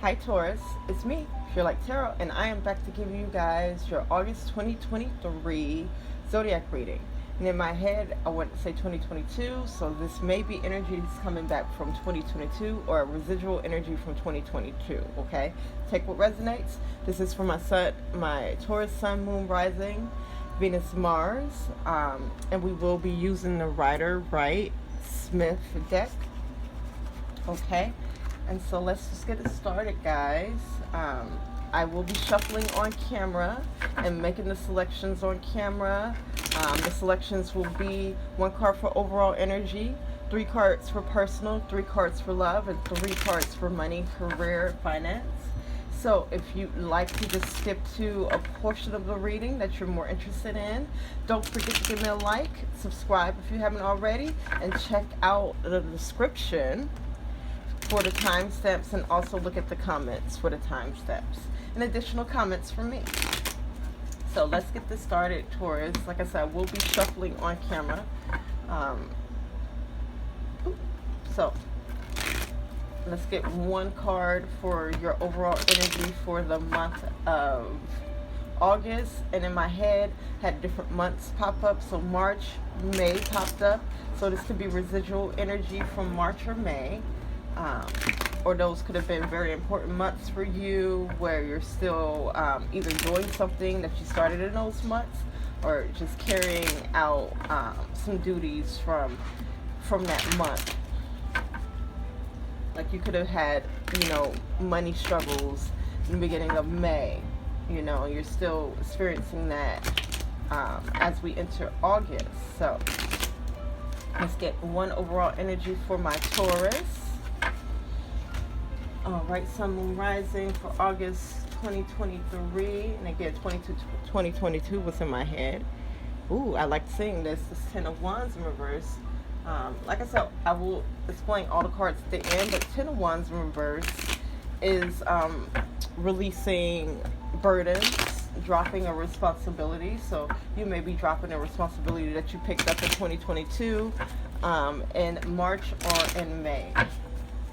Hi Taurus, it's me, PureLightTarot, and I am back to give you guys your August 2023 zodiac reading. And in my head, I want to say 2022, so this may be energies coming back from 2022 or a residual energy from 2022, okay? Take what resonates. This is for my sun, my Taurus sun, moon, rising, Venus, Mars, and we will be using the Rider-Waite Smith deck, okay? And so let's just get it started, guys. I will be shuffling on camera and making the selections on camera. The selections will be 1 card for overall energy, 3 cards for personal, 3 cards for love, and 3 cards for money, career, finance. So if you'd like to just skip to a portion of the reading that you're more interested in, don't forget to give me a like, subscribe if you haven't already, and check out the description for the timestamps, and also look at the comments for the timestamps and additional comments from me. So let's get this started, Taurus. Like I said, we'll be shuffling on camera. So let's get 1 card for your overall energy for the month of August. And in my head, had different months pop up. So March, May popped up. So this could be residual energy from March or May. Or those could have been very important months for you where you're still either doing something that you started in those months or just carrying out some duties from that month. Like you could have had, money struggles in the beginning of May. You're still experiencing that as we enter August. So let's get 1 overall energy for my Taurus. Alright, Sun, Moon, Rising for August 2023. And again, 2022 was in my head. Ooh, I like seeing this. This 10 of Wands in reverse. Like I said, I will explain all the cards at the end, but 10 of Wands in reverse is releasing burdens, dropping a responsibility. So you may be dropping a responsibility that you picked up in 2022 in March or in May.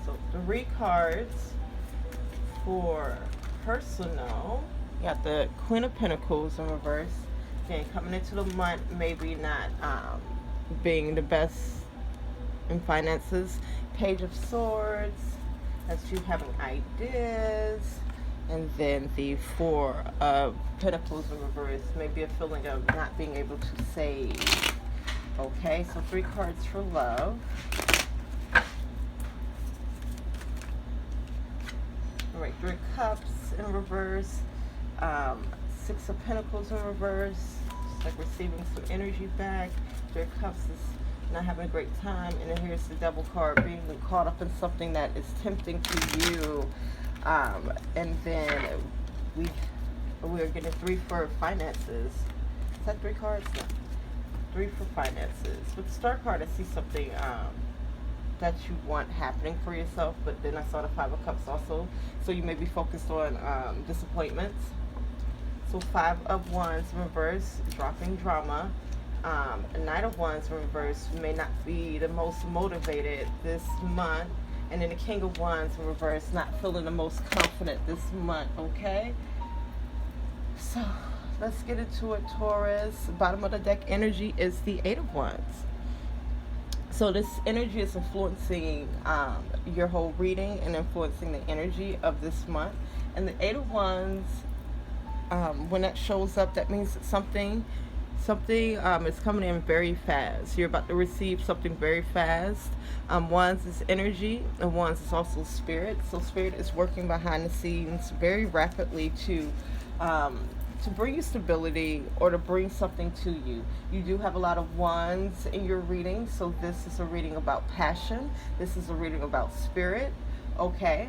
So 3 cards for personal. You got the Queen of Pentacles in reverse. Again, coming into the month, maybe not being the best in finances. Page of Swords. That's you having ideas. And then the 4 of Pentacles in reverse. Maybe a feeling of not being able to save. Okay, so 3 cards for love. Alright, 3 of Cups in reverse, 6 of Pentacles in reverse. It's like receiving some energy back. 3 of Cups is not having a great time. And then here's the Devil card, being caught up in something that is tempting to you. And then we are getting 3 for finances. Is that 3 cards? No. 3 for finances. With the Star card, I see something that you want happening for yourself, but then I saw the 5 of Cups also. So you may be focused on disappointments. So 5 of Wands in reverse, dropping drama. A Knight of Wands in reverse may not be the most motivated this month. And then the King of Wands in reverse, not feeling the most confident this month, okay? So let's get into it, Taurus. Bottom of the deck energy is the 8 of Wands. So this energy is influencing your whole reading and influencing the energy of this month. And the 8 of Wands, when that shows up, that means that something is coming in very fast. You're about to receive something very fast. Wands is energy, and Wands is also spirit. So spirit is working behind the scenes very rapidly to bring you stability or to bring something to you. You do have a lot of Wands in your reading, so this is a reading about passion. This is a reading about spirit. Okay.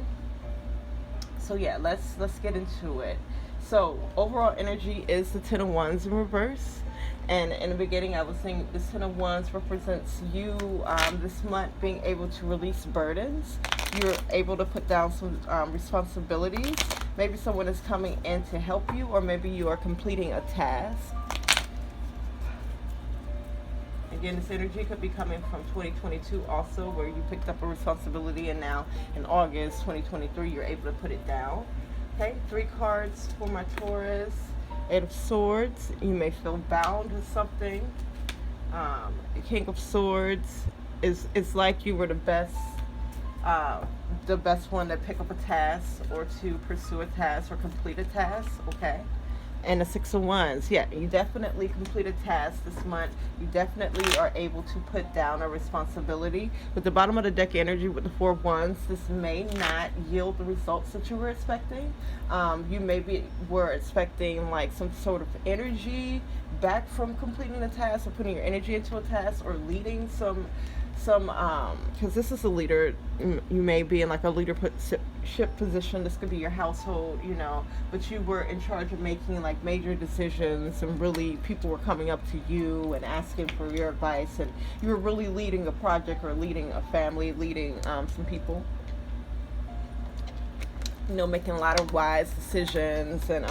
So yeah, let's get into it. So overall energy is the 10 of Wands in reverse. And in the beginning, I was saying this 10 of Wands represents you this month being able to release burdens. You're able to put down some responsibilities. Maybe someone is coming in to help you, or maybe you are completing a task. Again, this energy could be coming from 2022 also, where you picked up a responsibility and now in August 2023 you're able to put it down. Okay, 3 cards for my Taurus. 8 of Swords, you may feel bound with something. King of Swords is like you were the best one to pick up a task or to pursue a task or complete a task, okay? And the 6 of Wands, yeah, you definitely complete a task this month. You definitely are able to put down a responsibility. With the bottom of the deck energy with the 4 of Wands, this may not yield the results that you were expecting. You maybe were expecting like some sort of energy back from completing a task or putting your energy into a task or leading some because this is a leader, you may be in like a leadership position. This could be your household, you know, but you were in charge of making like major decisions, and really people were coming up to you and asking for your advice, and you were really leading a project or leading a family, leading some people, you know, making a lot of wise decisions, and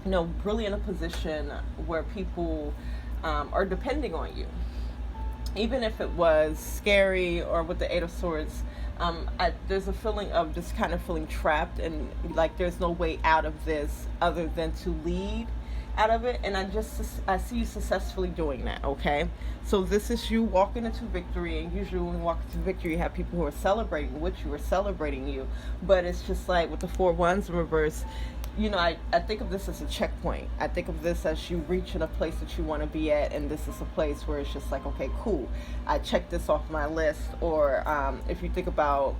you know, really in a position where people are depending on you. Even if it was scary, or with the 8 of Swords, there's a feeling of just kind of feeling trapped, and like there's no way out of this other than to lead out of it. And I see you successfully doing that, okay? So this is you walking into victory, and usually when you walk into victory, you have people who are celebrating with you or celebrating you. But it's just like with the 4 Wands in reverse, you know, I think of this as a checkpoint. I think of this as you reaching a place that you want to be at, and this is a place where it's just like, okay, cool, I checked this off my list. Or if you think about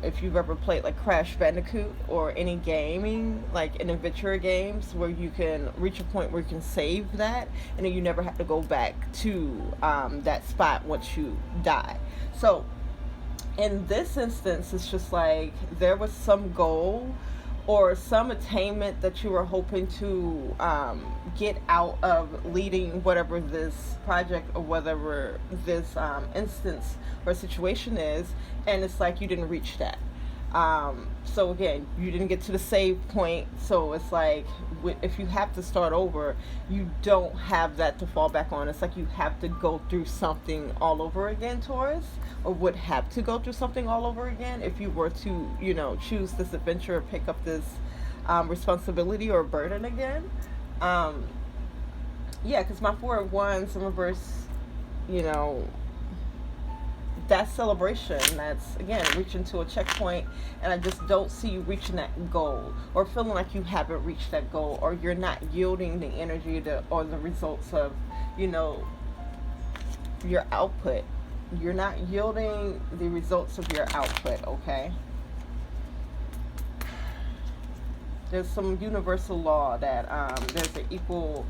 if you've ever played like Crash Bandicoot or any gaming, like in adventure games, where you can reach a point where you can save that, and then you never have to go back to that spot once you die. So in this instance, it's just like there was some goal or some attainment that you were hoping to get out of leading whatever this project or whatever this instance or situation is, and it's like you didn't reach that. So again, you didn't get to the save point, so it's like if you have to start over, you don't have that to fall back on. It's like you have to go through something all over again, Taurus, or would have to go through something all over again if you were to, you know, choose this adventure or pick up this responsibility or burden again. Yeah, because my 4 of Wands in reverse, you know, that celebration, that's again reaching to a checkpoint, and I just don't see you reaching that goal, or feeling like you haven't reached that goal, or you're not yielding the energy or the results of, you know, your output. You're not yielding the results of your output, okay? There's some universal law that there's an equal,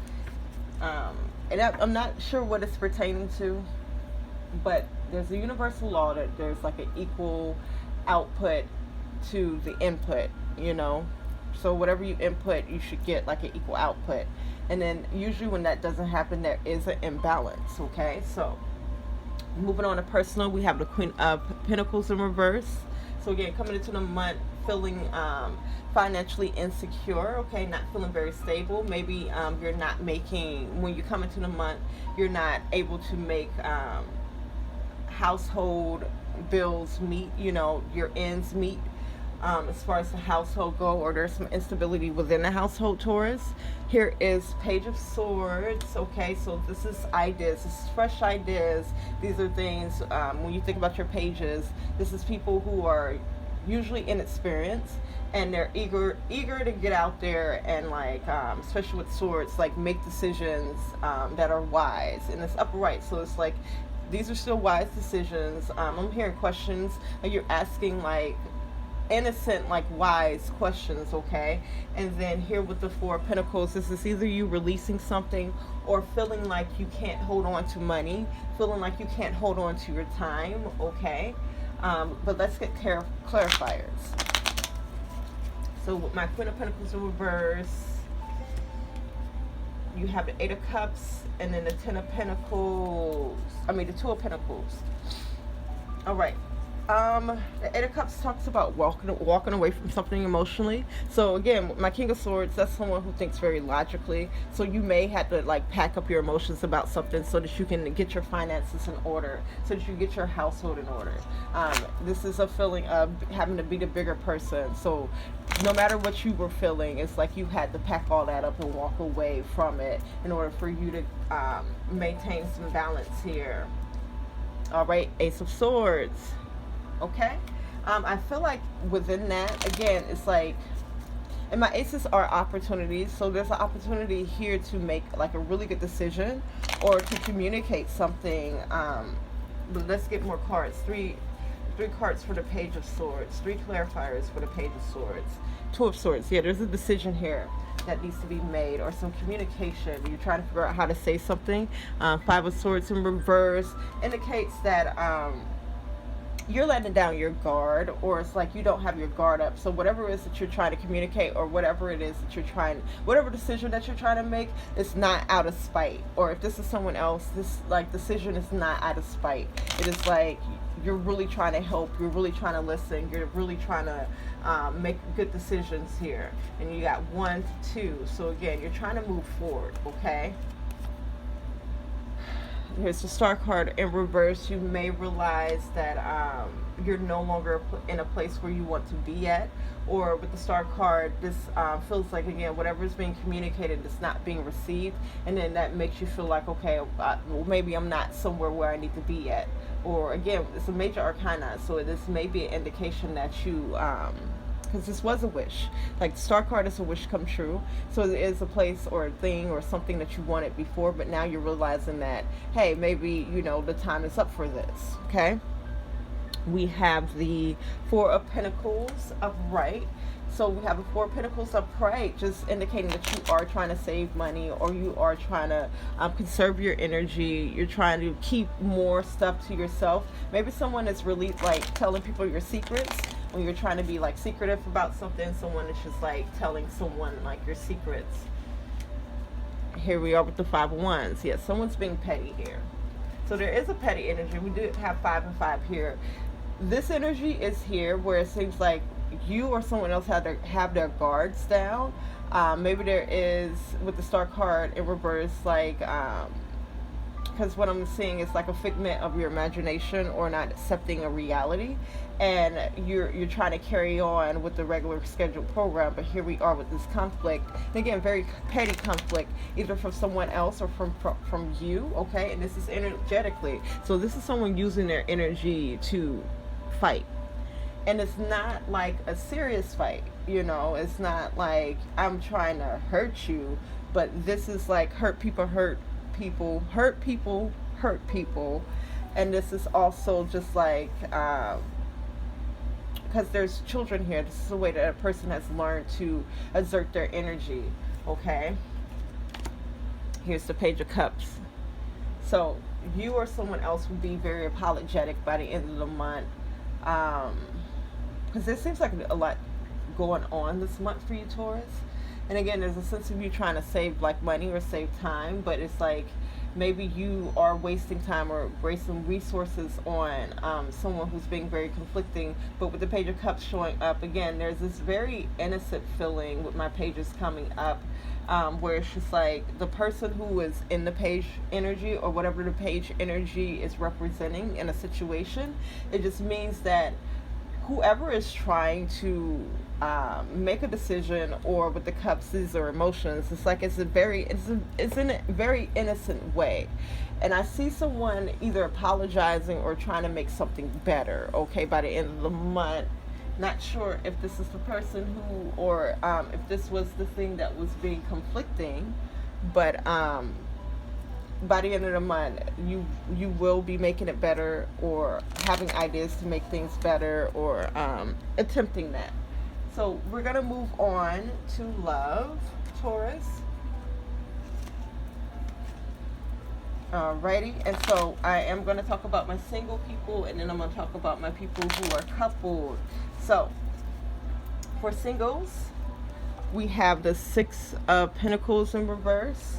and I'm not sure what it's pertaining to, but there's a universal law that there's like an equal output to the input, you know? So whatever you input, you should get like an equal output. And then usually when that doesn't happen, there is an imbalance, okay? So moving on to personal, we have the Queen of Pentacles in reverse. So again, coming into the month feeling financially insecure, okay, not feeling very stable. Maybe you're not making, when you come into the month, you're not able to make household bills meet, you know, your ends meet as far as the household go, or there's some instability within the household, Taurus. Here is Page of Swords, okay, so this is ideas, this is fresh ideas. These are things, when you think about your pages, this is people who are usually inexperienced, and they're eager to get out there and like, especially with swords, like make decisions that are wise, and it's upright, so it's like these are still wise decisions. I'm hearing questions, like you're asking like innocent, like wise questions, okay? And then here with the 4 of Pentacles, this is either you releasing something or feeling like you can't hold on to money, feeling like you can't hold on to your time, okay? But let's get clarifiers. So with my Queen of Pentacles in reverse, you have the 8 of Cups, and then the 10 of Pentacles, the 2 of Pentacles. All right. The Eight of Cups talks about walking away from something emotionally. So again, my King of Swords, that's someone who thinks very logically. So you may have to like pack up your emotions about something so that you can get your finances in order, so that you get your household in order. This is a feeling of having to be the bigger person. So no matter what you were feeling, it's like you had to pack all that up and walk away from it in order for you to maintain some balance here. All right, Ace of Swords. Okay, I feel like within that, again, it's like, and my aces are opportunities, so there's an opportunity here to make like a really good decision or to communicate something. But let's get more cards. Three cards for the Page of Swords, 3 clarifiers for the Page of Swords, 2 of Swords. Yeah, there's a decision here that needs to be made, or some communication. You're trying to figure out how to say something. 5 of Swords in reverse indicates that you're letting down your guard, or it's like you don't have your guard up. So whatever it is that you're trying to communicate, or whatever it is that you're trying, whatever decision that you're trying to make, it's not out of spite. Or if this is someone else, this like decision is not out of spite. It is like you're really trying to help, you're really trying to listen, you're really trying to make good decisions here. And you got 1 to 2. So again, you're trying to move forward, okay? Here's the Star card in reverse. You may realize that you're no longer in a place where you want to be at. Or with the Star card, this feels like, again, whatever is being communicated is not being received. And then that makes you feel like, okay, well, maybe I'm not somewhere where I need to be at. Or again, it's a major arcana, so this may be an indication that you because this was a wish. Like, the Star card is a wish come true. So it is a place or a thing or something that you wanted before, but now you're realizing that, hey, maybe, you know, the time is up for this, okay? We have the 4 of Pentacles upright. So we have the 4 of Pentacles upright, just indicating that you are trying to save money, or you are trying to conserve your energy. You're trying to keep more stuff to yourself. Maybe someone is really like telling people your secrets. When you're trying to be like secretive about something, someone is just like telling someone like your secrets. Here we are with the 5 of Wands. Yes, someone's being petty here. So there is a petty energy. We do have 5 and 5 here. This energy is here where it seems like you or someone else have their guards down. Maybe there is, with the Star card in reverse, like because what I'm seeing is like a figment of your imagination, or not accepting a reality, and you're trying to carry on with the regular scheduled program. But here we are with this conflict, and again, very petty conflict, either from someone else or from you, okay? And this is energetically, so this is someone using their energy to fight. And it's not like a serious fight, you know, it's not like I'm trying to hurt you, but this is like hurt people, and this is also just like because there's children here, this is the way that a person has learned to exert their energy, okay? Here's the Page of Cups. So you or someone else would be very apologetic by the end of the month, because there seems like a lot going on this month for you, Taurus. And again, there's a sense of you trying to save like money or save time, but it's like maybe you are wasting time or wasting resources on someone who's being very conflicting. But with the Page of Cups showing up again, there's this very innocent feeling with my pages coming up, where it's just like the person who is in the page energy, or whatever the page energy is representing in a situation, it just means that whoever is trying to make a decision, or with the cups, these are emotions, it's like it's in a very innocent way. And I see someone either apologizing or trying to make something better, okay, by the end of the month. Not sure if this is the person who, or if this was the thing that was being conflicting, but by the end of the month, you will be making it better, or having ideas to make things better, or attempting that. So we're going to move on to love, Taurus. Alrighty, and so I am going to talk about my single people, and then I'm going to talk about my people who are coupled. So for singles, we have the 6 of Pentacles in reverse.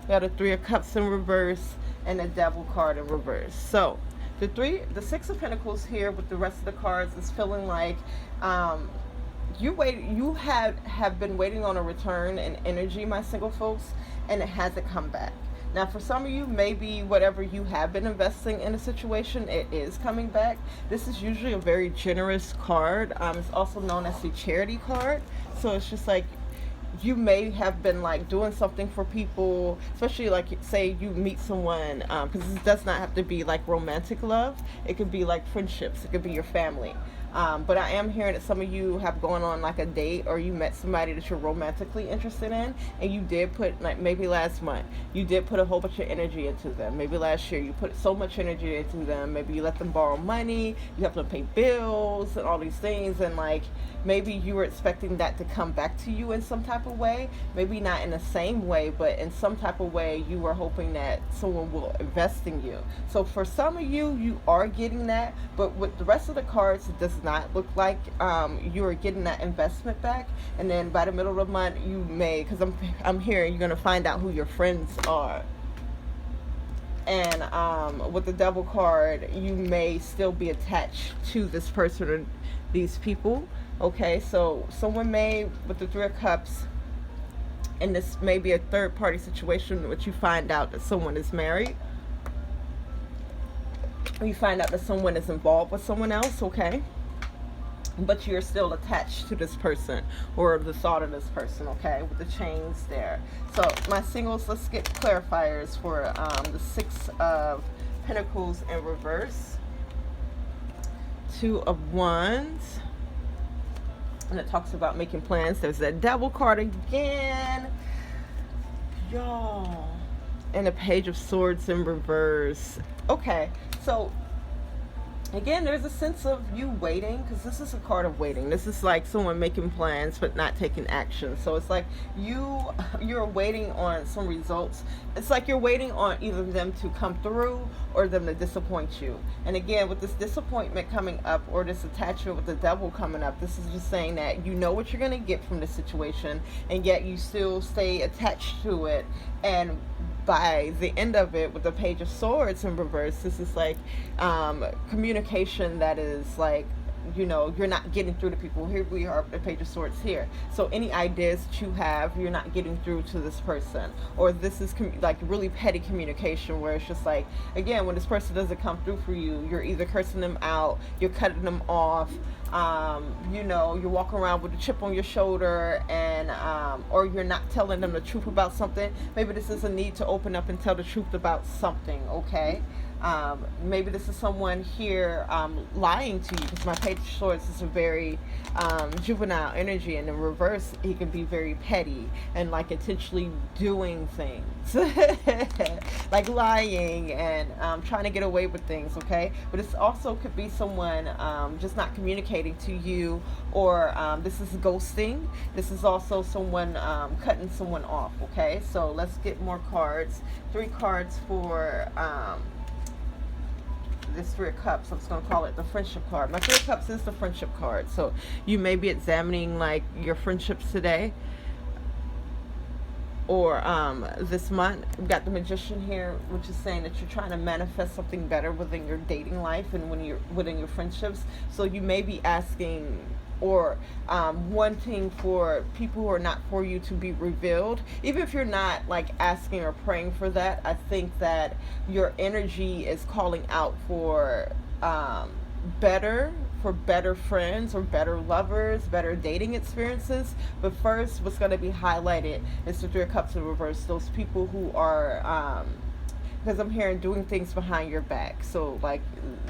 We have the 3 of Cups in reverse, and the Devil card in reverse. So The Six of Pentacles here with the rest of the cards is feeling like you have been waiting on a return in energy, my single folks, and it hasn't come back. Now, for some of you, maybe whatever you have been investing in a situation, it is coming back. This is usually a very generous card. It's also known as the charity card. So it's just like you may have been like doing something for people, especially like say you meet someone, because this does not have to be like romantic love. It could be like friendships. It could be your family. But I am hearing that some of you have gone on like a date, or you met somebody that you're romantically interested in, and you did put, like maybe last month, you did put a whole bunch of energy into them. Maybe last year you put so much energy into them. Maybe you let them borrow money, you have to pay bills and all these things, and like maybe you were expecting that to come back to you in some type of way. Maybe not in the same way, but in some type of way you were hoping that someone will invest in you. So for some of you, you are getting that, but with the rest of the cards, it does not look like you are getting that investment back. And then by the middle of the month, you may, because I'm hearing you're going to find out who your friends are. And with the Devil card, you may still be attached to this person or these people. Okay, so someone may, with the Three of Cups, and this may be a third party situation in which you find out that someone is married. You find out that someone is involved with someone else, okay? But you're still attached to this person or the thought of this person, okay? With the chains there. So my singles, let's get clarifiers for the Six of Pentacles in reverse. Two of Wands. And it talks about making plans. There's that Devil card again. Y'all. And a Page of Swords in reverse. Okay, so again, there's a sense of you waiting, because this is a card of waiting. This is like someone making plans but not taking action. So it's like you're waiting on some results. It's like you're waiting on either them to come through or them to disappoint you. And again, with this disappointment coming up, or this attachment with the Devil coming up, this is just saying that you know what you're going to get from this situation, and yet you still stay attached to it. And by the end of it, with the Page of Swords in reverse, this is like communication that is like, you know, you're not getting through to people. Here we are, the Page of Swords here. So any ideas that you have, you're not getting through to this person. Or this is like really petty communication where it's just like, again, when this person doesn't come through for you, you're either cursing them out, you're cutting them off, you know, you're walking around with a chip on your shoulder, and or you're not telling them the truth about something. Maybe this is a need to open up and tell the truth about something, okay? Maybe this is someone here lying to you, because my Page of Swords is a very juvenile energy, and in reverse he can be very petty and like intentionally doing things like lying and trying to get away with things, okay? But this also could be someone just not communicating to you, or this is ghosting. This is also someone cutting someone off, okay? So let's get more cards. 3 cards for this Three of Cups. I'm just going to call it the friendship card. My Three of Cups is the friendship card. So you may be examining like your friendships today, or this month. We've got the Magician here, which is saying that you're trying to manifest something better within your dating life and when you're within your friendships. So you may be asking or wanting for people who are not for you to be revealed. Even if you're not like asking or praying for that, I think that your energy is calling out for better friends or better lovers, better dating experiences. But first, what's going to be highlighted is the Three of Cups in reverse. Those people who are because I'm hearing doing things behind your back. So like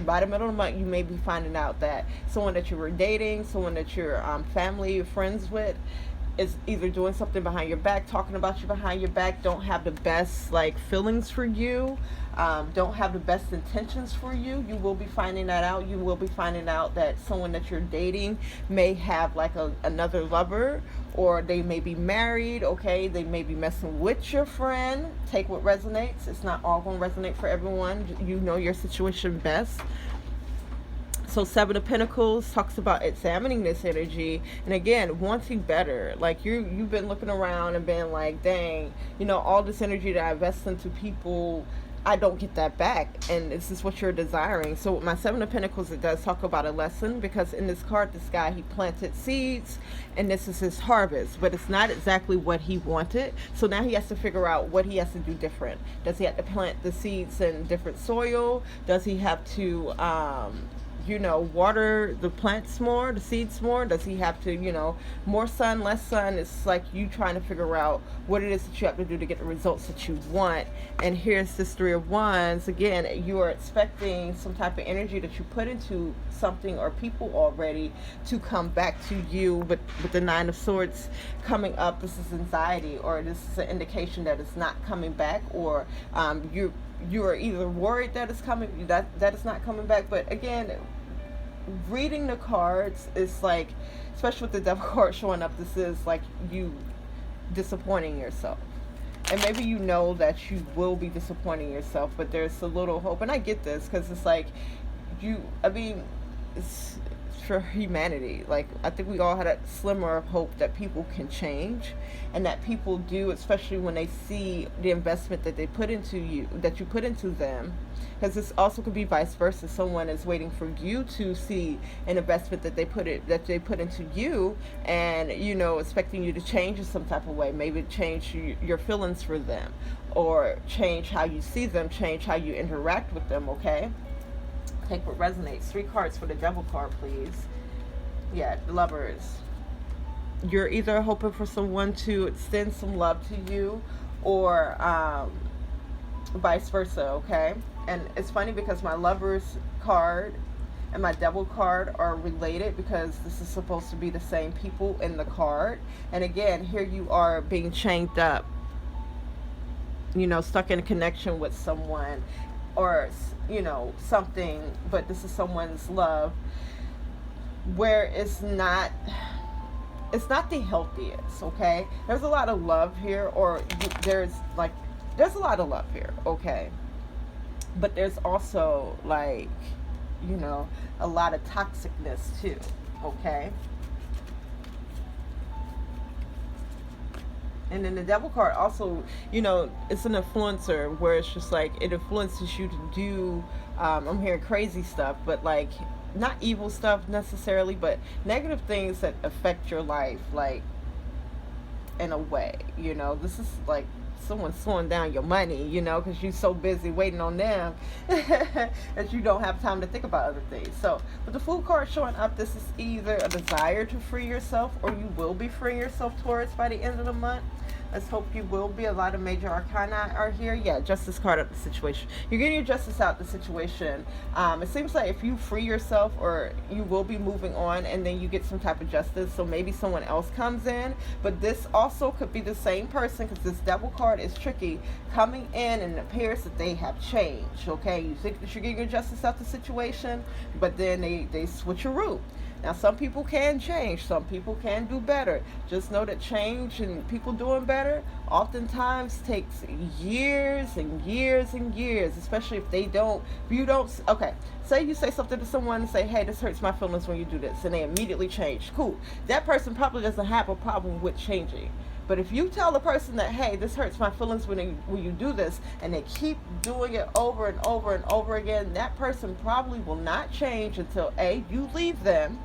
by the middle of the month, you may be finding out that someone that you were dating, someone that you're family or friends with, is either doing something behind your back, talking about you behind your back, don't have the best like feelings for you, don't have the best intentions for you. You will be finding that out. You will be finding out that someone that you're dating may have like another lover, or they may be married, okay? They may be messing with your friend. Take what resonates. It's not all going to resonate for everyone. You know your situation best. So 7 of Pentacles talks about examining this energy, and again, wanting better. Like you've been looking around and been like, dang, you know, all this energy that I invest into people, I don't get that back, and this is what you're desiring. So with my Seven of Pentacles, it does talk about a lesson, because in this card, this guy, he planted seeds, and this is his harvest, but it's not exactly what he wanted. So now he has to figure out what he has to do different. Does he have to plant the seeds in different soil? Does he have to water the plants more, the seeds more? Does he have to, more sun, less sun? It's like you trying to figure out what it is that you have to do to get the results that you want. And here's this Three of Wands. Again, you are expecting some type of energy that you put into something or people already to come back to you. But with the Nine of Swords coming up, this is anxiety, or this is an indication that it's not coming back, or you are either worried that it's coming, that it's not coming back. But again, reading the cards is like, especially with the Devil card showing up, this is like you disappointing yourself. And maybe you know that you will be disappointing yourself, but there's a little hope. And I get this, because it's like it's for humanity. Like, I think we all had a slimmer of hope that people can change, and that people do, especially when they see the investment that they put into you, that you put into them. Because this also could be vice versa. Someone is waiting for you to see an investment that they put into you, and expecting you to change in some type of way. Maybe change your feelings for them, or change how you see them, change how you interact with them. Okay, take what resonates. 3 cards for the Devil card, please. Yeah, Lovers. You're either hoping for someone to extend some love to you, or vice versa. Okay. And it's funny, because my Lovers card and my Devil card are related, because this is supposed to be the same people in the card. And again, here you are being chained up, stuck in a connection with someone, or something, but this is someone's love where it's not the healthiest. Okay, there's a lot of love here, or there's a lot of love here. Okay, but there's also a lot of toxicness too. Okay, and then the Devil card also, it's an influencer, where it's just like it influences you to do I'm hearing crazy stuff, but like not evil stuff necessarily, but negative things that affect your life, like in a way. This is like someone slowing down your money, because you're so busy waiting on them that you don't have time to think about other things. So with the Fool card showing up, this is either a desire to free yourself, or you will be freeing yourself, Taurus, by the end of the month. Let's hope you will be. A lot of major arcana are here. Yeah, Justice card up the situation. You're getting your justice out the situation. It seems like if you free yourself, or you will be moving on, and then you get some type of justice, so maybe someone else comes in. But this also could be the same person, because this Devil card is tricky, coming in, and it appears that they have changed. Okay, you think that you're getting your justice out the situation, but then they switch a route. Now, some people can change. Some people can do better. Just know that change and people doing better oftentimes takes years and years and years, especially if you don't, okay, say you say something to someone and say, hey, this hurts my feelings when you do this, and they immediately change. Cool. That person probably doesn't have a problem with changing. But if you tell the person that, hey, this hurts my feelings when you do this, and they keep doing it over and over and over again, that person probably will not change until A, you leave them,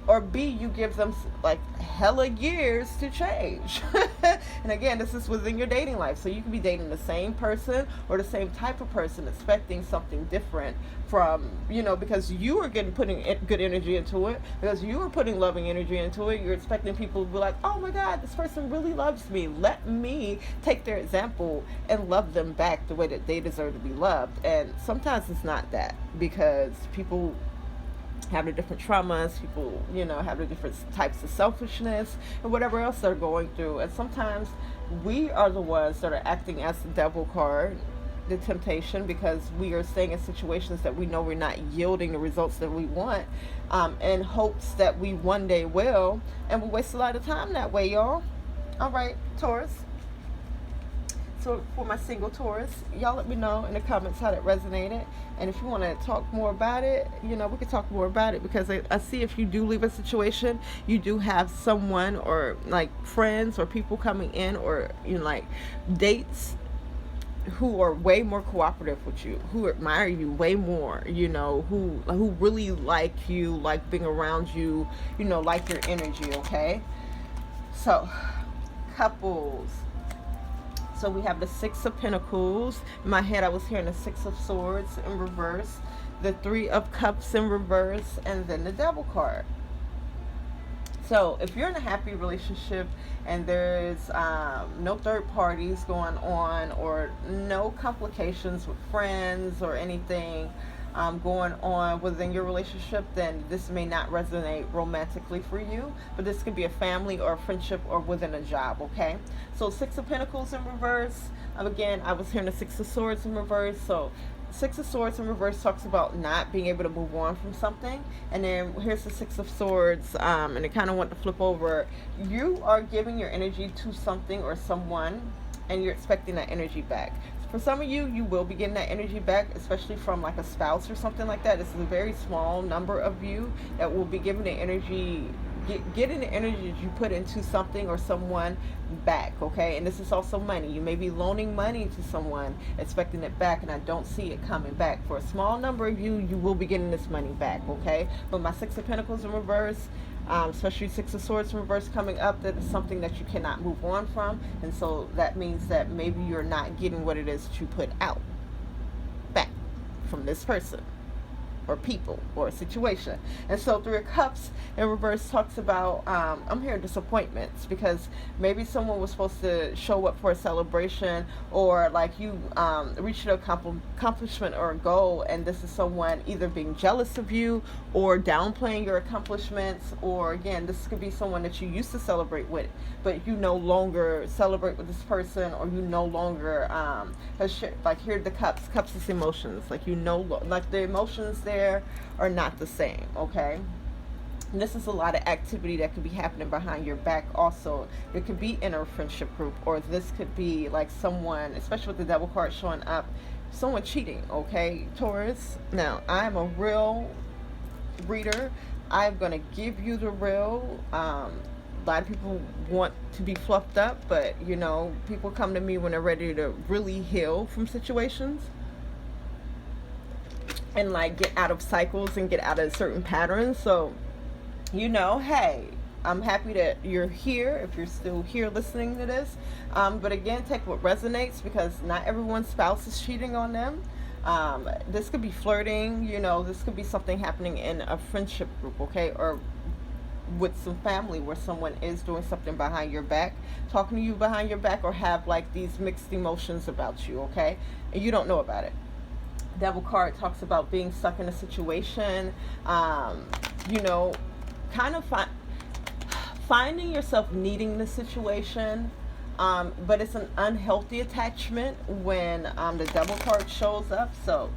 or B, you give them like hella years to change. And again, this is within your dating life. So you can be dating the same person or the same type of person, expecting something different from, because you are putting good energy into it, because you are putting loving energy into it. You're expecting people to be like, oh my God, this person really loves me. Let me take their example and love them back the way that they deserve to be loved. And sometimes it's not that, because people have the different traumas, people, have the different types of selfishness and whatever else they're going through. And sometimes we are the ones that are acting as the Devil card, the temptation, because we are staying in situations that we know we're not yielding the results that we want, in hopes that we one day will. And we waste a lot of time that way, y'all. All right, Taurus. So for my single Taurus, y'all let me know in the comments how that resonated. And if you want to talk more about it, we can talk more about it, because I see if you do leave a situation, you do have someone, or like friends or people coming in, or like dates who are way more cooperative with you, who admire you way more, you know, who really like you, like being around you, you know, like your energy, okay? So, couples. So we have the Six of Pentacles. In my head, I was hearing the Six of Swords in reverse, the Three of Cups in reverse, and then the Devil card. So if you're in a happy relationship and there's no third parties going on, or no complications with friends or anything going on within your relationship, then this may not resonate romantically for you, but this could be a family or a friendship or within a job, okay? So Six of Pentacles in reverse. Again, I was hearing the Six of Swords in reverse. So Six of Swords in reverse talks about not being able to move on from something. And then here's the Six of Swords, and I kind of want to flip over. You are giving your energy to something or someone, and you're expecting that energy back. For some of you, you will be getting that energy back, especially from like a spouse or something like that. This is a very small number of you that will be giving the energy, getting the energy that you put into something or someone back, okay? And this is also money. You may be loaning money to someone, expecting it back, and I don't see it coming back. For a small number of you, you will be getting this money back, okay? But my Six of Pentacles in reverse, especially Six of Swords in reverse coming up, that is something that you cannot move on from. And so that means that maybe you're not getting what it is that you put out back from this person or people or a situation. And so Three of Cups in reverse talks about, I'm hearing disappointments, because maybe someone was supposed to show up for a celebration, or like you reached an accomplishment or a goal, and this is someone either being jealous of you or downplaying your accomplishments, or again, this could be someone that you used to celebrate with, but you no longer celebrate with this person, or you no longer like, here are the cups is emotions, like, you know, like the emotions there are not the same, okay? And this is a lot of activity that could be happening behind your back also. It could be in a friendship group, or this could be like someone, especially with the Devil card showing up, someone cheating, okay, Taurus? Now, I'm a real reader. I'm going to give you the real. A lot of people want to be fluffed up, but, you know, people come to me when they're ready to really heal from situations, and like get out of cycles and get out of certain patterns. So, you know, hey, I'm happy that you're here, if you're still here listening to this. But again, take what resonates, because not everyone's spouse is cheating on them. This could be flirting, you know, this could be something happening in a friendship group, okay, or with some family where someone is doing something behind your back, talking to you behind your back, or have like these mixed emotions about you, okay, and you don't know about it. Devil card talks about being stuck in a situation, you know, kind of finding yourself needing the situation, but it's an unhealthy attachment when the Devil card shows up. So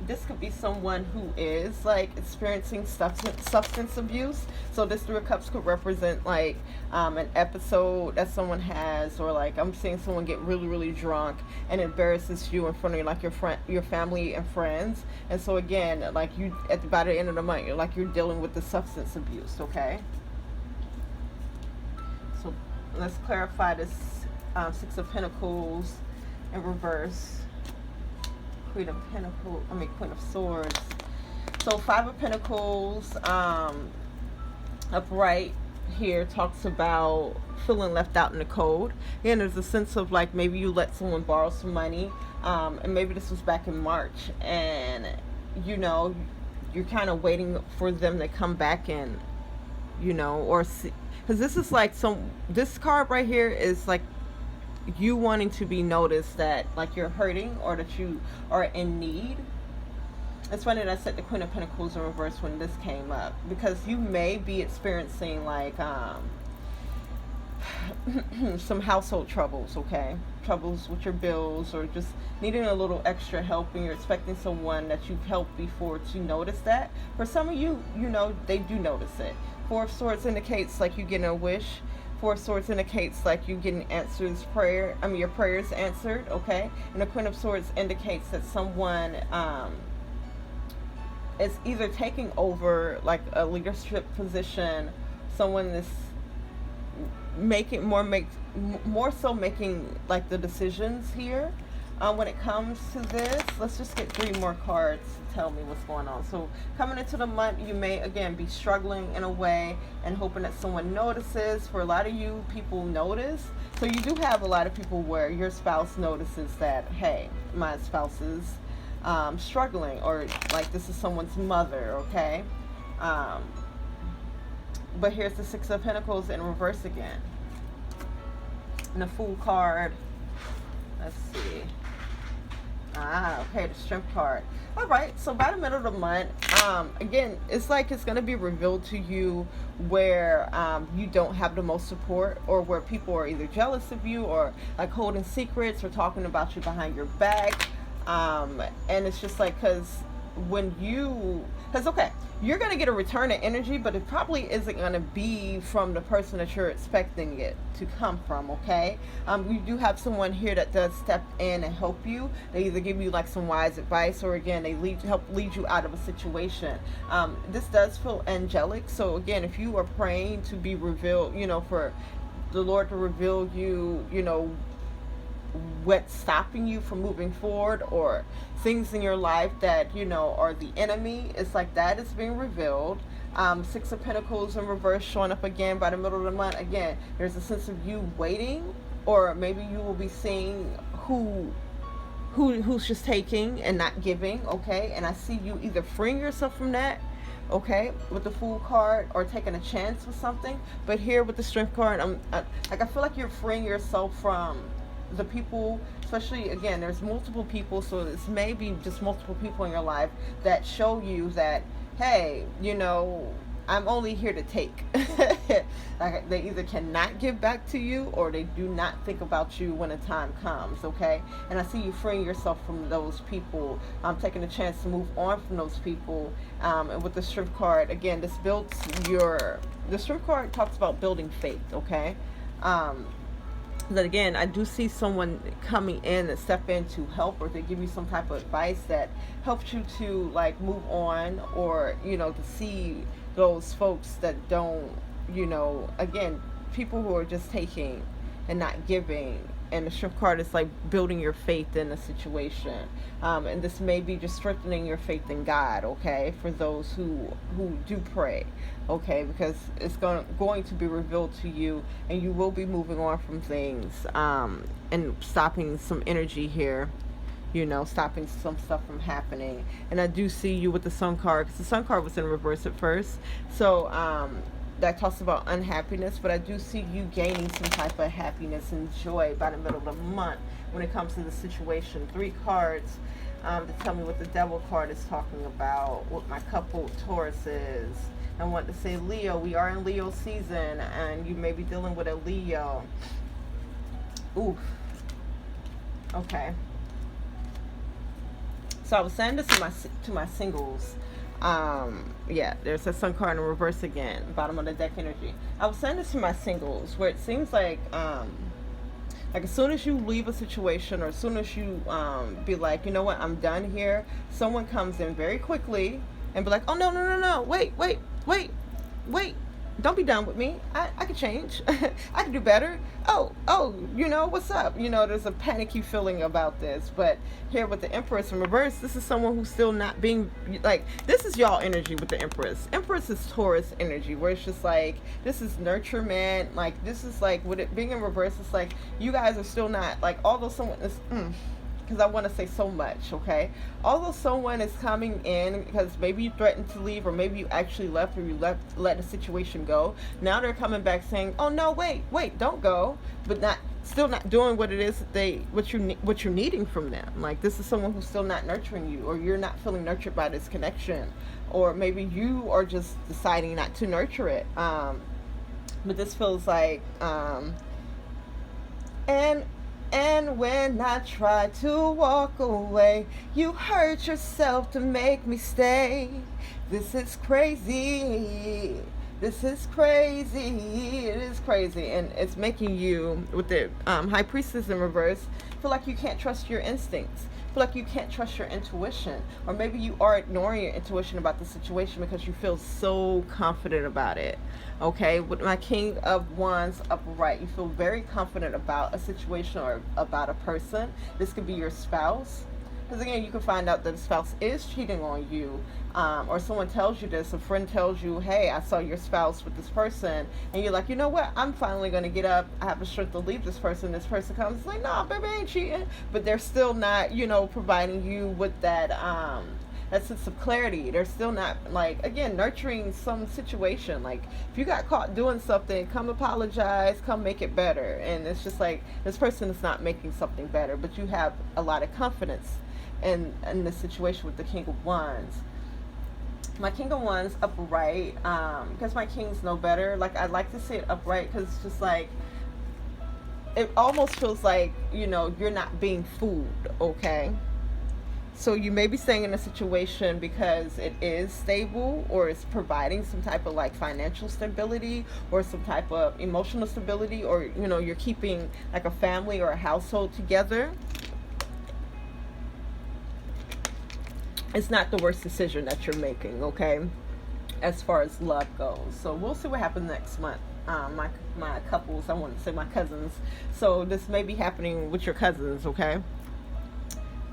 this could be someone who is like experiencing substance abuse. So this Three of Cups could represent like an episode that someone has, or like I'm seeing someone get really, really drunk and embarrasses you in front of like your family and friends. And so again, like you by the end of the month, you're dealing with the substance abuse, okay? So let's clarify this Six of Pentacles in reverse. Queen of Swords. So Five of Pentacles upright here talks about feeling left out in the cold. Again, there's a sense of like maybe you let someone borrow some money, and maybe this was back in March, and you know, you're kind of waiting for them to come back and, you know, or see, because this is like this card right here is like you wanting to be noticed that like you're hurting, or that you are in need. It's funny that I said the Queen of Pentacles in reverse when this came up, because you may be experiencing like some household troubles, okay? Troubles with your bills, or just needing a little extra help, and you're expecting someone that you've helped before to notice that. For some of you, you know, they do notice it. Four of Swords indicates like you getting a wish. Four of Swords indicates like you getting your prayers answered, okay? And the Queen of Swords indicates that someone is either taking over like a leadership position, someone is making like the decisions here, When it comes to this, let's just get 3 more cards to tell me what's going on. So coming into the month, you may again be struggling in a way and hoping that someone notices. For a lot of you, people notice. So you do have a lot of people where your spouse notices that, hey, my spouse is struggling, or like this is someone's mother, okay? But here's the 6 of Pentacles in reverse again. And the Fool card. Let's see. Okay, the Strength card. All right, so by the middle of the month, again, it's like it's going to be revealed to you where you don't have the most support, or where people are either jealous of you, or like holding secrets, or talking about you behind your back. And it's just like, because okay, you're going to get a return of energy, but it probably isn't going to be from the person that you're expecting it to come from, okay? You do have someone here that does step in and help you. They either give you like some wise advice, or again, they help lead you out of a situation. This does feel angelic. So again, if you are praying to be revealed, for the Lord to reveal you, what's stopping you from moving forward, or things in your life that are the enemy, it's like that is being revealed. 6 of Pentacles in reverse showing up again by the middle of the month. Again, there's a sense of you waiting, or maybe you will be seeing who's just taking and not giving, okay? And I see you either freeing yourself from that, okay, with the Fool card, or taking a chance with something. But here with the Strength card, I feel like you're freeing yourself from the people, especially again, there's multiple people, so this may be just multiple people in your life that show you that, hey, I'm only here to take. Like, they either cannot give back to you, or they do not think about you when the time comes, okay? And I see you freeing yourself from those people, taking a chance to move on from those people. And with the Strength card, again, the Strength card talks about building faith, okay? That again, I do see someone coming in and step in to help, or they give you some type of advice that helps you to like move on, or to see those folks that don't, again, people who are just taking and not giving. And the Strength card is like building your faith in a situation, and this may be just strengthening your faith in God, okay, for those who do pray, okay, because it's going to be revealed to you, and you will be moving on from things, and stopping some energy here, stopping some stuff from happening. And I do see you with the Sun card, because the Sun card was in reverse at first, so that talks about unhappiness, but I do see you gaining some type of happiness and joy by the middle of the month when it comes to the situation. 3 cards to tell me what the Devil card is talking about, what my couple Taurus is. I want to say Leo. We are in Leo season, and you may be dealing with a Leo. Oof. Okay. So I was saying this to my singles. Yeah, there's a Sun card in reverse again, bottom of the deck energy. I was saying this to my singles, where it seems like as soon as you leave a situation, or as soon as you be like, you know what, I'm done here, someone comes in very quickly and be like, oh, no, wait, don't be done with me. I can change. I can do better. Oh, what's up? There's a panicky feeling about this. But here with the Empress in reverse, this is someone who's still not being, like, this is y'all energy with the Empress. Empress is Taurus energy, where it's just like, this is nurturement. Like, this is like, with it being in reverse, it's like, you guys are still not, like, although someone is, because I want to say so much, okay? Although someone is coming in because maybe you threatened to leave, or maybe you actually left, or you let the situation go. Now they're coming back saying, oh no, wait, don't go, but still not doing what it is what you're needing from them. Like, this is someone who's still not nurturing you, or you're not feeling nurtured by this connection, or maybe you are just deciding not to nurture it. But this feels like, and when I try to walk away, you hurt yourself to make me stay. This is crazy. It is crazy. And it's making you, with the High Priestess in reverse, feel like you can't trust your instincts. feel like you can't trust your intuition, or maybe you are ignoring your intuition about the situation because you feel so confident about it. Okay, with my King of Wands upright, you feel very confident about a situation or about a person. This could be your spouse, because again, you can find out that the spouse is cheating on you, or someone tells you this, a friend tells you, hey, I saw your spouse with this person, and you're like, you know what, I'm finally going to get up, I have the strength to leave this person. This person comes, it's like, no, baby, I ain't cheating, but they're still not, providing you with that sense of clarity. They're still not, like, again, nurturing some situation. Like, if you got caught doing something, come apologize, come make it better. And it's just like, this person is not making something better, but you have a lot of confidence in the situation with the King of Wands. My King of Wands upright, because my kings know better. Like, I like to see it upright because it's just like, it almost feels like, you're not being fooled, okay? So you may be staying in a situation because it is stable, or it's providing some type of like financial stability or some type of emotional stability, or you're keeping like a family or a household together. It's not the worst decision that you're making, okay, as far as love goes. So we'll see what happens next month. My couples, I want to say my cousins. So this may be happening with your cousins, okay?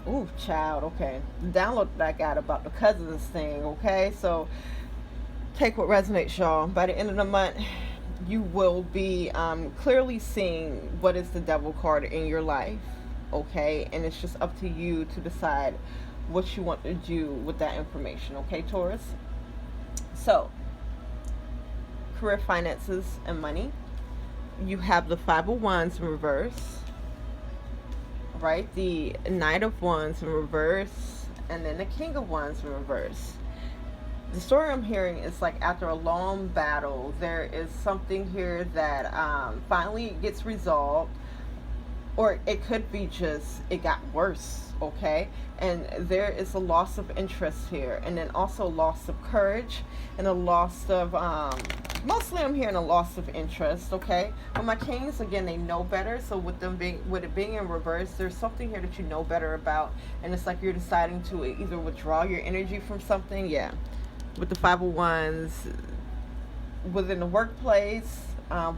Ooh, child, okay. The download that I got about the cousins thing, okay? So take what resonates, y'all. By the end of the month, you will be clearly seeing what is the devil card in your life, okay? And it's just up to you to decide what you want to do with that information, okay, Taurus? So, career, finances, and money. You have the Five of Wands in reverse, right? The Knight of Wands in reverse, and then the King of Wands in reverse. The story I'm hearing is like, after a long battle, there is something here that finally gets resolved, or it could be just it got worse, okay? And there is a loss of interest here, and then also loss of courage, and a loss of mostly I'm hearing a loss of interest, okay? But my kings, again, they know better. So with it being in reverse, there's something here that you know better about, and it's like you're deciding to either withdraw your energy from something. Yeah, with the Five of Wands, within the workplace,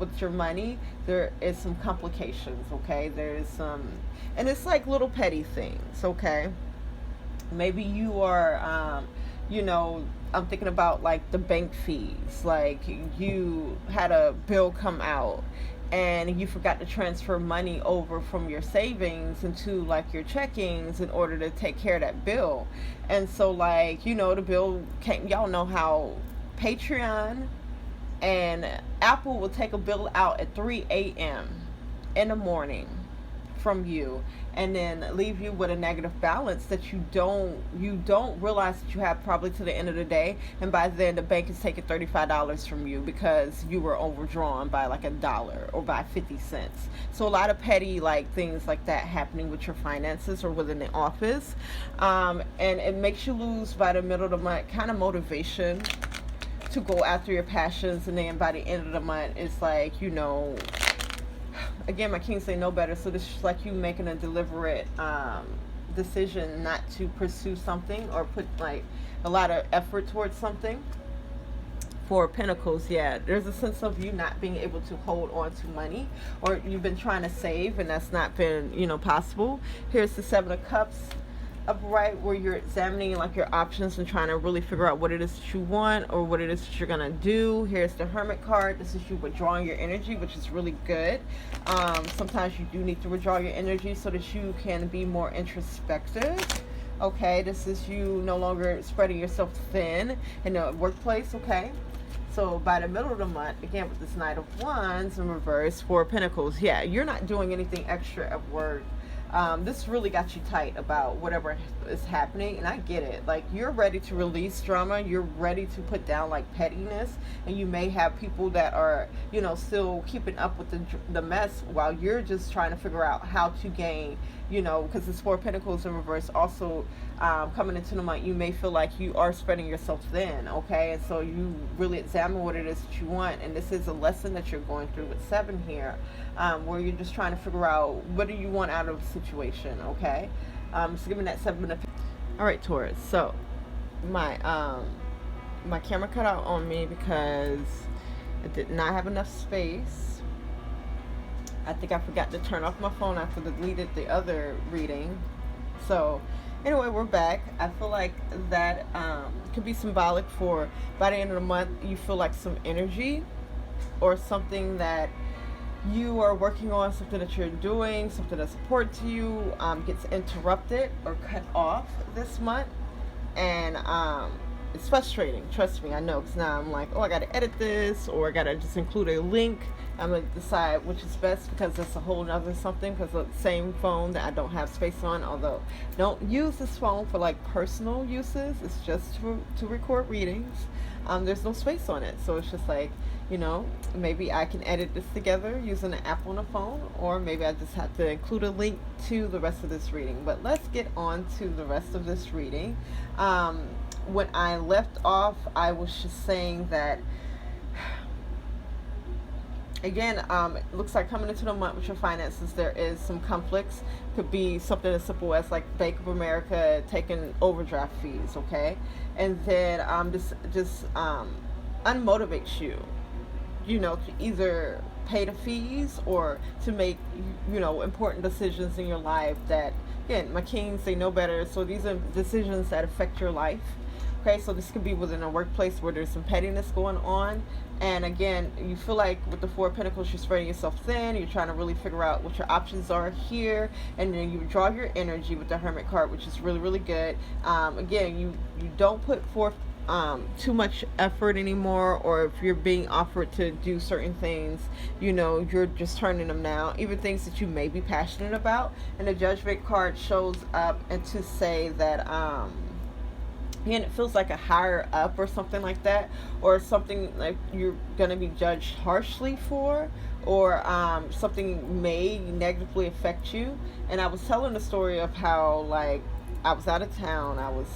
with your money, there is some complications, okay? There's some, and it's like little petty things, okay? Maybe you are, I'm thinking about like the bank fees. Like, you had a bill come out and you forgot to transfer money over from your savings into like your checkings in order to take care of that bill. And so like, the bill came, y'all know how Patreon and Apple will take a bill out at 3 a.m. in the morning from you, and then leave you with a negative balance that you don't realize that you have, probably to the end of the day. And by then the bank is taking $35 from you because you were overdrawn by like $1 or by 50 cents. So a lot of petty like things like that happening with your finances or within the office, and it makes you lose, by the middle of the month, kind of motivation to go after your passions. And then by the end of the month, it's like, again, my kings say no better. So this is like you making a deliberate decision not to pursue something or put like a lot of effort towards something. Four of Pentacles, yeah, there's a sense of you not being able to hold on to money, or you've been trying to save and that's not been possible. Here's the Seven of Cups upright, where you're examining like your options and trying to really figure out what it is that you want or what it is that you're gonna do. Here's the Hermit card. This is you withdrawing your energy, which is really good. Sometimes you do need to withdraw your energy so that you can be more introspective. Okay, this is you no longer spreading yourself thin in the workplace. Okay, so by the middle of the month, again with this Knight of Wands in reverse, Four of Pentacles, yeah, you're not doing anything extra at work. This really got you tight about whatever is happening, and I get it. Like, you're ready to release drama, you're ready to put down like pettiness, and you may have people that are still keeping up with the mess while you're just trying to figure out how to gain, because this Four of Pentacles in reverse also coming into the month, you may feel like you are spreading yourself thin, okay? And so you really examine what it is that you want, and this is a lesson that you're going through with Seven here, where you're just trying to figure out what do you want out of the situation, okay? Just give me that 7 minute. All right, Taurus. So my my camera cut out on me because it did not have enough space. I think I forgot to turn off my phone after I deleted the other reading. So anyway, we're back. I feel like that could be symbolic for, by the end of the month, you feel like some energy or something that you are working on, something that you're doing, something that's important to you, gets interrupted or cut off this month. And it's frustrating, trust me, I know, because now I'm like, oh, I gotta edit this, or I gotta just include a link. I'm gonna decide which is best, because it's a whole nother something, because the same phone that I don't have space on, although don't use this phone for like personal uses, it's just to record readings. There's no space on it, so it's just like, you know, maybe I can edit this together using an app on the phone, or maybe I just have to include a link to the rest of this reading. But let's get on to the rest of this reading. When I left off, I was just saying that, again, it looks like coming into the month with your finances, there is some conflicts. Could be something as simple as like Bank of America taking overdraft fees, okay? And then just unmotivates you, you know, to either pay the fees or to make, you know, important decisions in your life that, again, my kings, they know better. So these are decisions that affect your life. Okay, so this could be within a workplace where there's some pettiness going on. And again, you feel like with the Four of Pentacles, you're spreading yourself thin. You're trying to really figure out what your options are here. And then you draw your energy with the Hermit card, which is really, really good. Again, you don't put forth too much effort anymore, or if you're being offered to do certain things, you know, you're just turning them down, even things that you may be passionate about. And the Judgment card shows up and to say that again, it feels like a higher up or something like that, or something like you're going to be judged harshly for, or something may negatively affect you. And I was telling the story of how, like, I was out of town, I was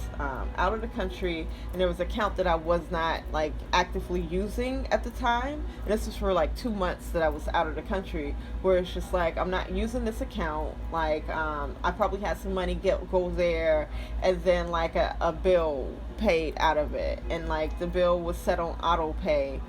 out of the country, and there was an account that I was not like actively using at the time, and this was for like 2 months that I was out of the country, where it's just like, I'm not using this account, like I probably had some money go there, and then like a bill paid out of it, and like the bill was set on auto pay.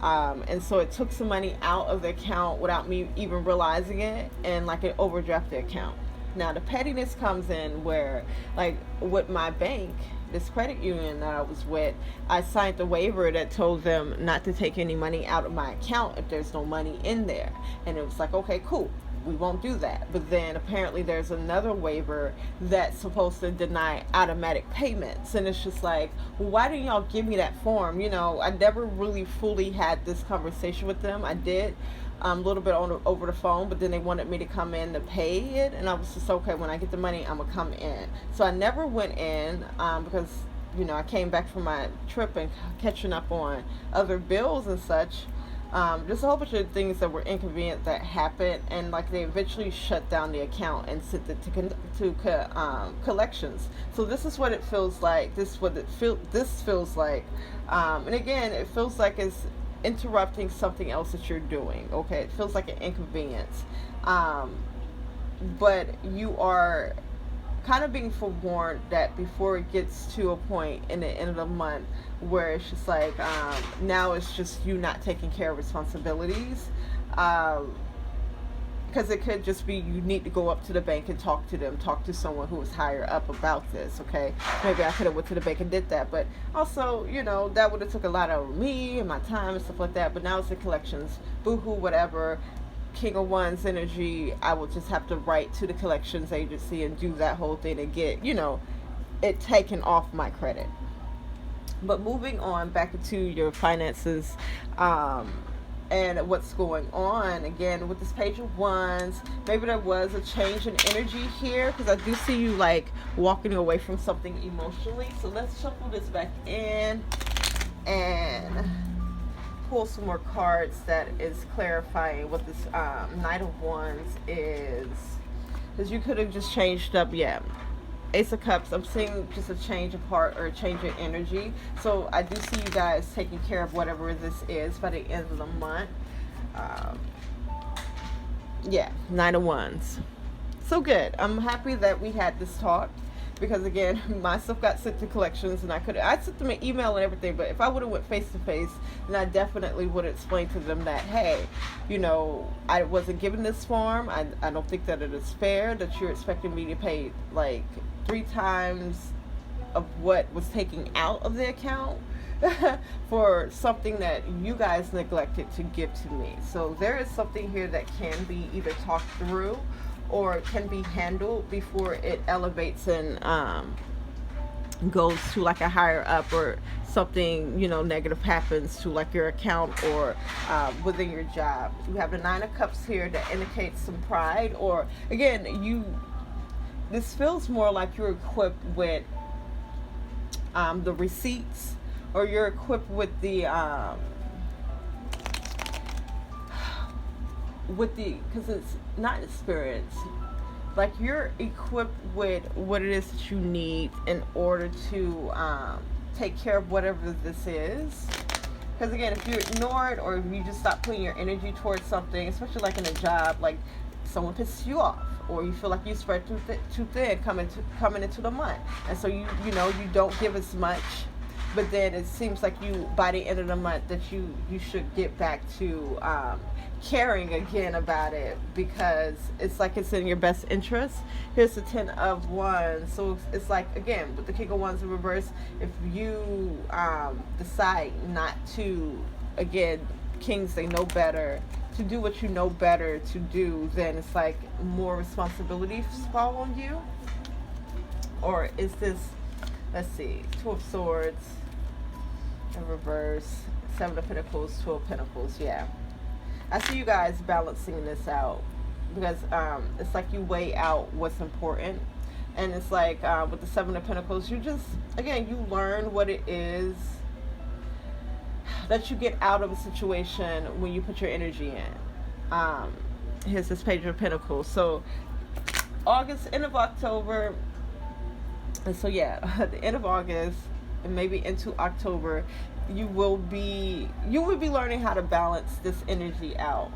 And so it took some money out of the account without me even realizing it, and like it overdrafted the account. Now the pettiness comes in where, like with my bank, this credit union that I was with, I signed a waiver that told them not to take any money out of my account if there's no money in there. And it was like, okay, cool, we won't do that. But then apparently there's another waiver that's supposed to deny automatic payments. And it's just like, well, why didn't y'all give me that form? You know, I never really fully had this conversation with them. I did a little bit over the phone, but then they wanted me to come in to pay it, and I was just, okay, when I get the money, I'm gonna come in. So I never went in because, you know, I came back from my trip and catching up on other bills and such. Just a whole bunch of things that were inconvenient that happened, and like they eventually shut down the account and sent it to collections. So this is what it feels like. This feels like, and again, it feels like it's interrupting something else that you're doing. Okay, it feels like an inconvenience, but you are kind of being forewarned that before it gets to a point in the end of the month where it's just like, now it's just you not taking care of responsibilities, because it could just be you need to go up to the bank and talk to someone who is higher up about this. Okay, maybe I could have went to the bank and did that, but also, you know, that would have took a lot of me and my time and stuff like that. But now it's the collections, boohoo, whatever, King of Wands energy. I will just have to write to the collections agency and do that whole thing and get, you know, it taken off my credit. But moving on back into your finances, and what's going on again with this Page of Wands, maybe there was a change in energy here, because I do see you like walking away from something emotionally. So let's shuffle this back in and pull some more cards that is clarifying what this Knight of Wands is, because you could have just changed up, yeah, Ace of Cups. I'm seeing just a change of heart or a change of energy. So I do see you guys taking care of whatever this is by the end of the month. Yeah, Nine of Wands. So good. I'm happy that we had this talk because again, my stuff got sent to collections, and I sent them an email and everything. But if I would have went face to face, then I definitely would explain to them that, hey, you know, I wasn't given this form. I don't think that it is fair that you're expecting me to pay like 3 times of what was taken out of the account for something that you guys neglected to give to me. So there is something here that can be either talked through or can be handled before it elevates and goes to like a higher up, or something, you know, negative happens to like your account or within your job. You have the 9 of Cups here that indicates some pride, or again, this feels more like you're equipped with the receipts, or you're equipped with the because it's not experience, like you're equipped with what it is that you need in order to take care of whatever this is. Because again, if you ignore it, or if you just stop putting your energy towards something, especially like in a job, like someone pisses you off, or you feel like you spread too thin coming into the month, and so you know you don't give as much, but then it seems like you, by the end of the month, that you should get back to caring again about it, because it's like it's in your best interest. Here's the 10 of Wands. So it's like, again, with the King of Wands in reverse, if you decide not to, again, kings, they know better, to do what you know better to do, then it's like more responsibilities fall on you. Or is this, let's see, 2 of Swords in reverse, 7 of Pentacles, 2 of Pentacles. Yeah, I see you guys balancing this out, because it's like you weigh out what's important. And it's like with the 7 of Pentacles, you just, again, you learn what it is that you get out of a situation when you put your energy in. Here's this Page of Pentacles. So August, end of October, and so yeah, at the end of August and maybe into October, you will be learning how to balance this energy out.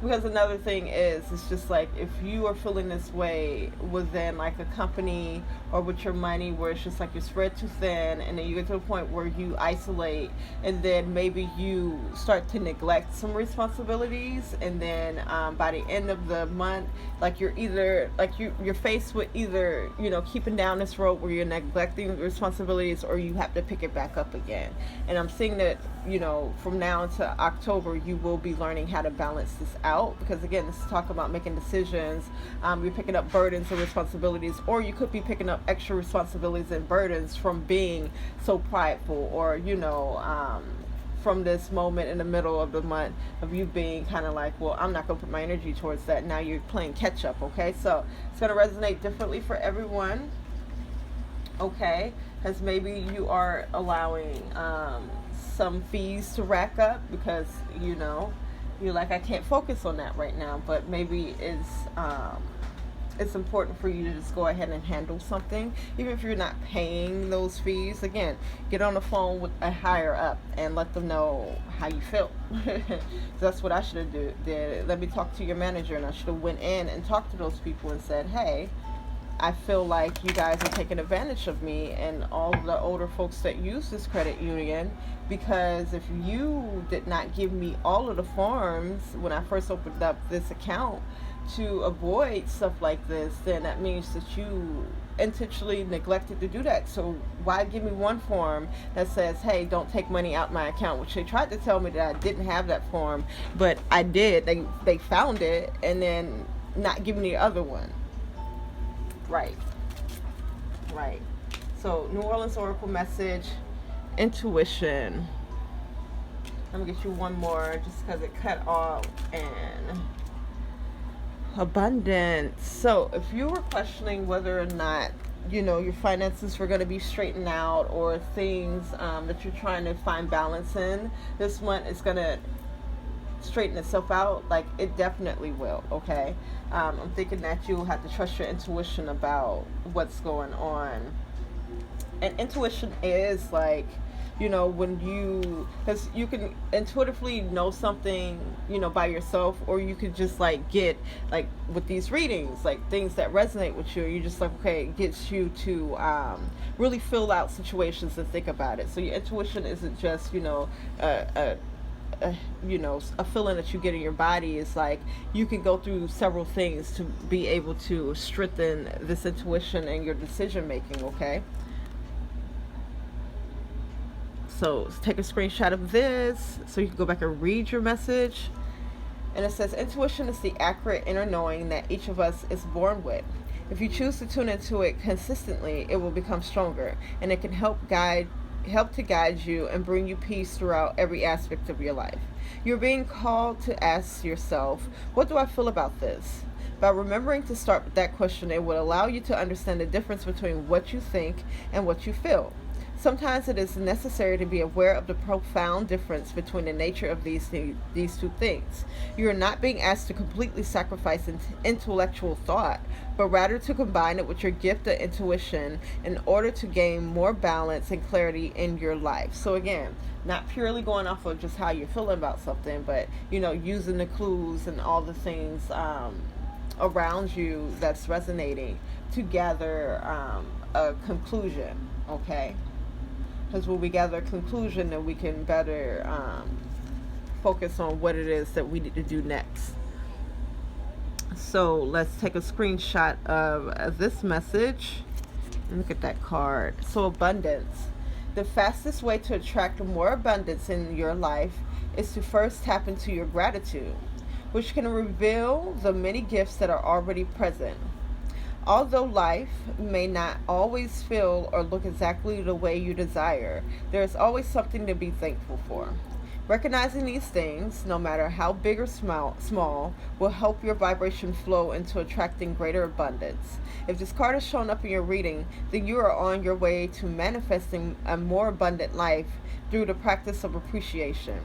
Because another thing is, it's just like, if you are feeling this way within like a company or with your money, where it's just like you're spread too thin, and then you get to a point where you isolate, and then maybe you start to neglect some responsibilities, and then by the end of the month, like you're either like you're faced with either, you know, keeping down this road where you're neglecting responsibilities, or you have to pick it back up again. And I'm seeing that, you know, from now until October, you will be learning how to balance this out, because again, this is talk about making decisions. You're picking up burdens and responsibilities, or you could be picking up extra responsibilities and burdens from being so prideful, or, you know, from this moment in the middle of the month of you being kind of like, well, I'm not going to put my energy towards that. Now you're playing catch up. Okay, so it's going to resonate differently for everyone. Okay, because maybe you are allowing some fees to rack up, because, you know, you're like, I can't focus on that right now, but maybe it's important for you to just go ahead and handle something, even if you're not paying those fees. Again, get on the phone with a higher up and let them know how you feel. That's what I should have did. Let me talk to your manager, and I should have went in and talked to those people and said, hey, I feel like you guys are taking advantage of me and all the older folks that use this credit union, because if you did not give me all of the forms when I first opened up this account to avoid stuff like this, then that means that you intentionally neglected to do that. So why give me one form that says, hey, don't take money out my account, which they tried to tell me that I didn't have that form, but I did. They found it, and then not give me the other one. Right. So New Orleans Oracle message, intuition. Let me get you one more, just because it cut off. And abundance. So if you were questioning whether or not, you know, your finances were going to be straightened out, or things that you're trying to find balance in, this one is going to straighten itself out. Like, it definitely will. Okay, I'm thinking that you'll have to trust your intuition about what's going on. And intuition is like you know, when you, because you can intuitively know something, you know, by yourself, or you could just like get, like with these readings, like things that resonate with you, you just like, okay, it gets you to really fill out situations and think about it. So your intuition isn't just, you know, you know, a feeling that you get in your body. Is like you can go through several things to be able to strengthen this intuition and your decision making. Okay, so take a screenshot of this so you can go back and read your message. And it says, intuition is the accurate inner knowing that each of us is born with. If you choose to tune into it consistently, it will become stronger, and it can help to guide you and bring you peace throughout every aspect of your life. You're being called to ask yourself, what do I feel about this? By remembering to start with that question, it will allow you to understand the difference between what you think and what you feel. Sometimes it is necessary to be aware of the profound difference between the nature of these two things. You are not being asked to completely sacrifice intellectual thought, but rather to combine it with your gift of intuition in order to gain more balance and clarity in your life. So again, not purely going off of just how you're feeling about something, but, you know, using the clues and all the things around you that's resonating to gather a conclusion, okay? Because when we gather a conclusion, then we can better focus on what it is that we need to do next. So let's take a screenshot of this message. Look at that card. So abundance. The fastest way to attract more abundance in your life is to first tap into your gratitude, which can reveal the many gifts that are already present. Although life may not always feel or look exactly the way you desire, there is always something to be thankful for. Recognizing these things, no matter how big or small, will help your vibration flow into attracting greater abundance. If this card has shown up in your reading, then you are on your way to manifesting a more abundant life through the practice of appreciation.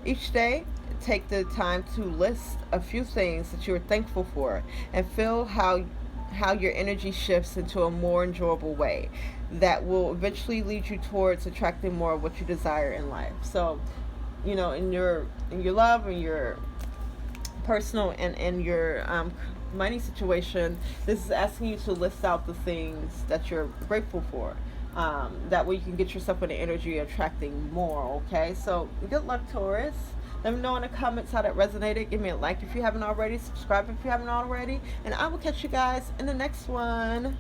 Each day, take the time to list a few things that you are thankful for and feel how your energy shifts into a more enjoyable way that will eventually lead you towards attracting more of what you desire in life. So, you know, in your love and your personal and in your money situation, this is asking you to list out the things that you're grateful for. That way you can get yourself in the energy of attracting more, okay? So good luck, Taurus. Let me know in the comments how that resonated. Give me a like if you haven't already. Subscribe if you haven't already. And I will catch you guys in the next one.